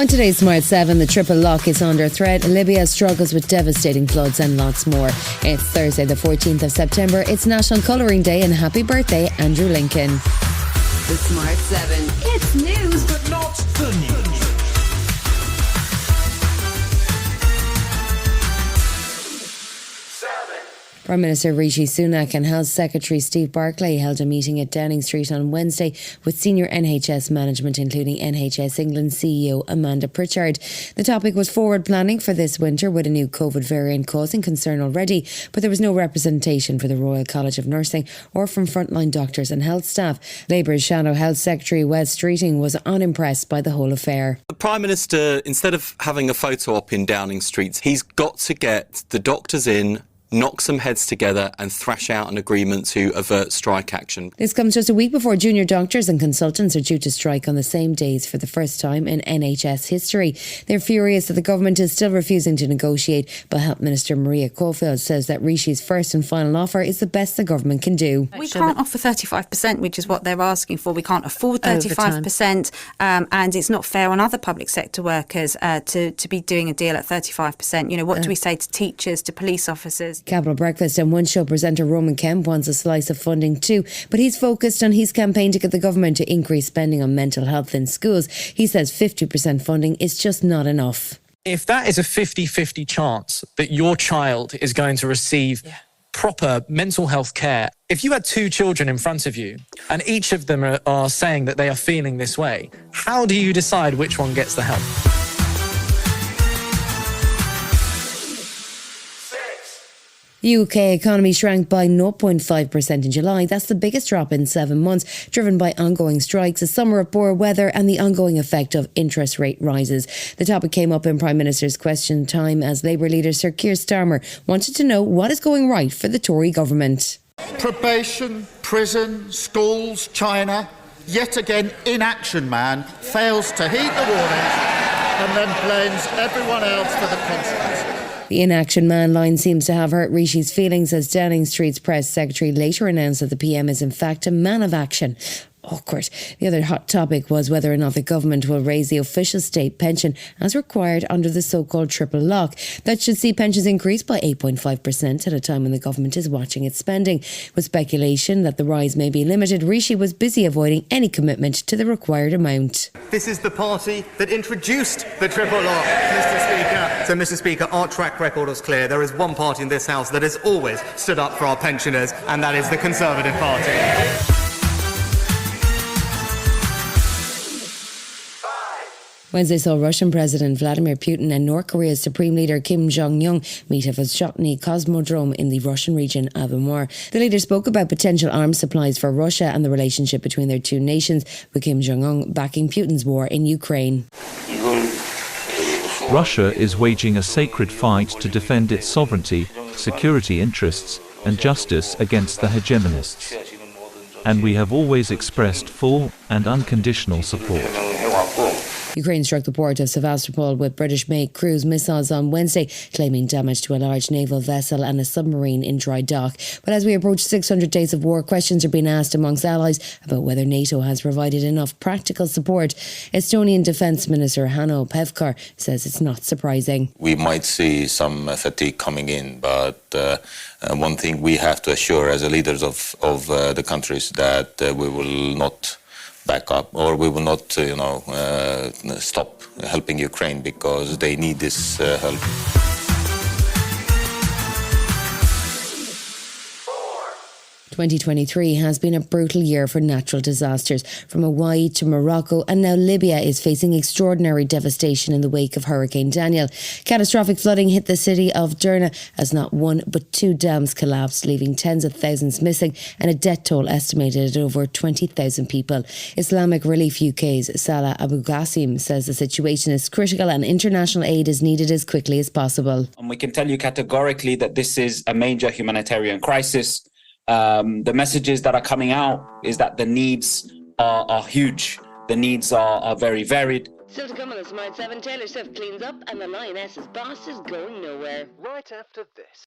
On today's Smart 7, the triple lock is under threat. Libya struggles with devastating floods and lots more. It's Thursday, the 14th of September. It's National Colouring Day, and happy birthday, Andrew Lincoln. The Smart 7. It's news, but not the news. Prime Minister Rishi Sunak and Health Secretary Steve Barclay held a meeting at Downing Street on Wednesday with senior NHS management, including NHS England CEO Amanda Pritchard. The topic was forward planning for this winter, with a new COVID variant causing concern already, but there was no representation for the Royal College of Nursing or from frontline doctors and health staff. Labour's Shadow Health Secretary Wes Streeting was unimpressed by the whole affair. The Prime Minister, instead of having a photo op in Downing Street, he's got to get the doctors in, knock some heads together and thrash out an agreement to avert strike action. This comes just a week before junior doctors and consultants are due to strike on the same days for the first time in NHS history. They're furious that the government is still refusing to negotiate, but Health Minister Maria Caulfield says that Rishi's first and final offer is the best the government can do. We can't offer 35%, which is what they're asking for. We can't afford 35%, and it's not fair on other public sector workers to be doing a deal at 35%. You know, what do we say to teachers, to police officers? Capital Breakfast and One Show presenter Roman Kemp wants a slice of funding too, but he's focused on his campaign to get the government to increase spending on mental health in schools. He says 50% funding is just not enough. If that is a 50-50 chance that your child is going to receive proper mental health care, if you had two children in front of you and each of them are saying that they are feeling this way, how do you decide which one gets the help? The UK economy shrank by 0.5% in July. That's the biggest drop in 7 months, driven by ongoing strikes, a summer of poor weather and the ongoing effect of interest rate rises. The topic came up in Prime Minister's Question Time as Labour leader Sir Keir Starmer wanted to know what is going right for the Tory government. Probation, prison, schools, China. Yet again, inaction man fails to heed the warnings and then blames everyone else for the consequences. The inaction man line seems to have hurt Rishi's feelings as Downing Street's press secretary later announced that the PM is in fact a man of action. Awkward. The other hot topic was whether or not the government will raise the official state pension as required under the so-called triple lock. That should see pensions increase by 8.5% at a time when the government is watching its spending. With speculation that the rise may be limited, Rishi was busy avoiding any commitment to the required amount. This is the party that introduced the triple lock, Mr. Speaker. So, Mr. Speaker, our track record is clear. There is one party in this House that has always stood up for our pensioners, and that is the Conservative Party. Wednesday saw Russian President Vladimir Putin and North Korea's Supreme Leader Kim Jong Un meet at a Shotny Cosmodrome in the Russian region of Amur. The leaders spoke about potential arms supplies for Russia and the relationship between their two nations, with Kim Jong Un backing Putin's war in Ukraine. Russia is waging a sacred fight to defend its sovereignty, security interests, and justice against the hegemonists. And we have always expressed full and unconditional support. Ukraine struck the port of Sevastopol with British-made cruise missiles on Wednesday, claiming damage to a large naval vessel and a submarine in dry dock. But as we approach 600 days of war, questions are being asked amongst allies about whether NATO has provided enough practical support. Estonian Defence Minister Hanno Pevkur says it's not surprising. We might see some fatigue coming in, but one thing we have to assure as leaders of the countries that we will not back up, or we will not, stop helping Ukraine because they need this help. 2023 has been a brutal year for natural disasters, from Hawaii to Morocco, and now Libya is facing extraordinary devastation in the wake of Hurricane Daniel. Catastrophic flooding hit the city of Derna as not one but two dams collapsed, leaving tens of thousands missing and a death toll estimated at over 20,000 people. Islamic Relief UK's Salah Abu Ghasim says the situation is critical and international aid is needed as quickly as possible. And we can tell you categorically that this is a major humanitarian crisis. The messages that are coming out is that the needs are huge. The needs are very varied. Still to come on the Smart 7, Taylor Swift cleans up and the Lioness's boss is going nowhere. Right after this.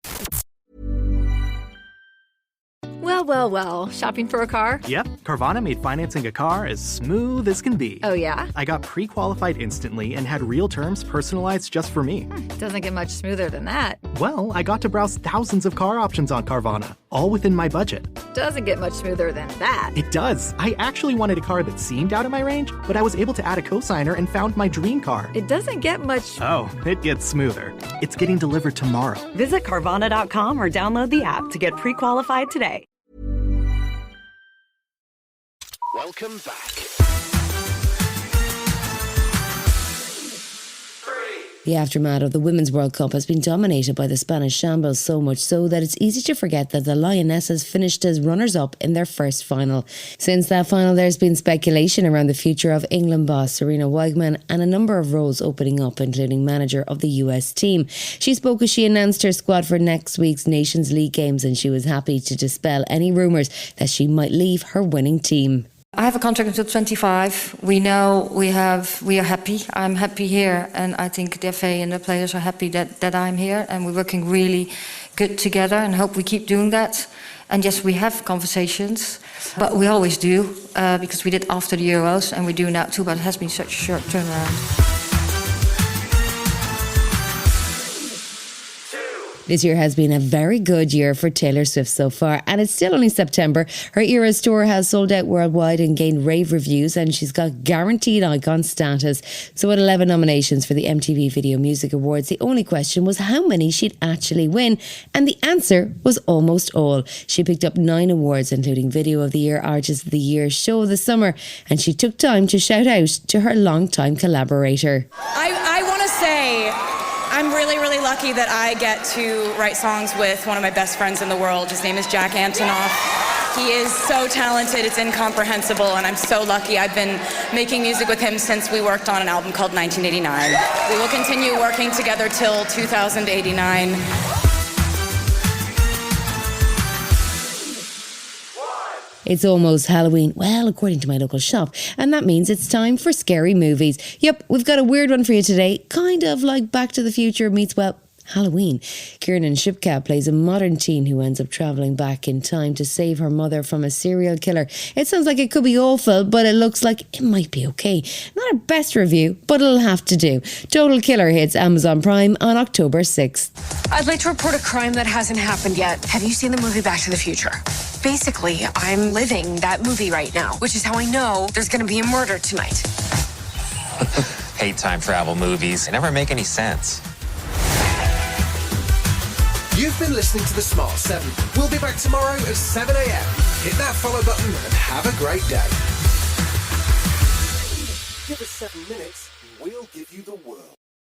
Well, well, well. Shopping for a car? Yep, Carvana made financing a car as smooth as can be. Oh, yeah? I got pre-qualified instantly and had real terms personalized just for me. Doesn't get much smoother than that. Well, I got to browse thousands of car options on Carvana, all within my budget. Doesn't get much smoother than that. It does. I actually wanted a car that seemed out of my range, but I was able to add a cosigner and found my dream car. It doesn't get much... Oh, it gets smoother. It's getting delivered tomorrow. Visit Carvana.com or download the app to get pre-qualified today. Welcome back. The aftermath of the Women's World Cup has been dominated by the Spanish shambles, so much so that it's easy to forget that the Lionesses finished as runners-up in their first final. Since that final, there's been speculation around the future of England boss Serena Wiegman and a number of roles opening up, including manager of the US team. She spoke as she announced her squad for next week's Nations League games, and she was happy to dispel any rumours that she might leave her winning team. I have a contract until 25. We know we are happy. I'm happy here, and I think the FA and the players are happy that I'm here, and we're working really good together, and hope we keep doing that. And yes, we have conversations, but we always do, because we did after the Euros, and we do now too, but it has been such a short turnaround. This year has been a very good year for Taylor Swift so far, and it's still only September. Her Eras tour has sold out worldwide and gained rave reviews, and she's got guaranteed icon status. So with 11 nominations for the MTV Video Music Awards, the only question was how many she'd actually win, and the answer was almost all. She picked up 9 awards, including Video of the Year, Artist of the Year, Show of the Summer, and she took time to shout out to her longtime collaborator. I want to say I'm really, really lucky that I get to write songs with one of my best friends in the world. His name is Jack Antonoff. He is so talented, it's incomprehensible, and I'm so lucky. I've been making music with him since we worked on an album called 1989. We will continue working together till 2089. It's almost Halloween, well, according to my local shop, and that means it's time for scary movies. Yep, we've got a weird one for you today, kind of like Back to the Future meets, well, Halloween. Kiernan Shipka plays a modern teen who ends up travelling back in time to save her mother from a serial killer. It sounds like it could be awful, but it looks like it might be okay. Not our best review, but it'll have to do. Total Killer hits Amazon Prime on October 6th. I'd like to report a crime that hasn't happened yet. Have you seen the movie Back to the Future? Basically, I'm living that movie right now, which is how I know there's going to be a murder tonight. Hate time travel movies. They never make any sense. You've been listening to The Smart 7. We'll be back tomorrow at 7 a.m. Hit that follow button and have a great day. Give us 7 minutes and we'll give you the world.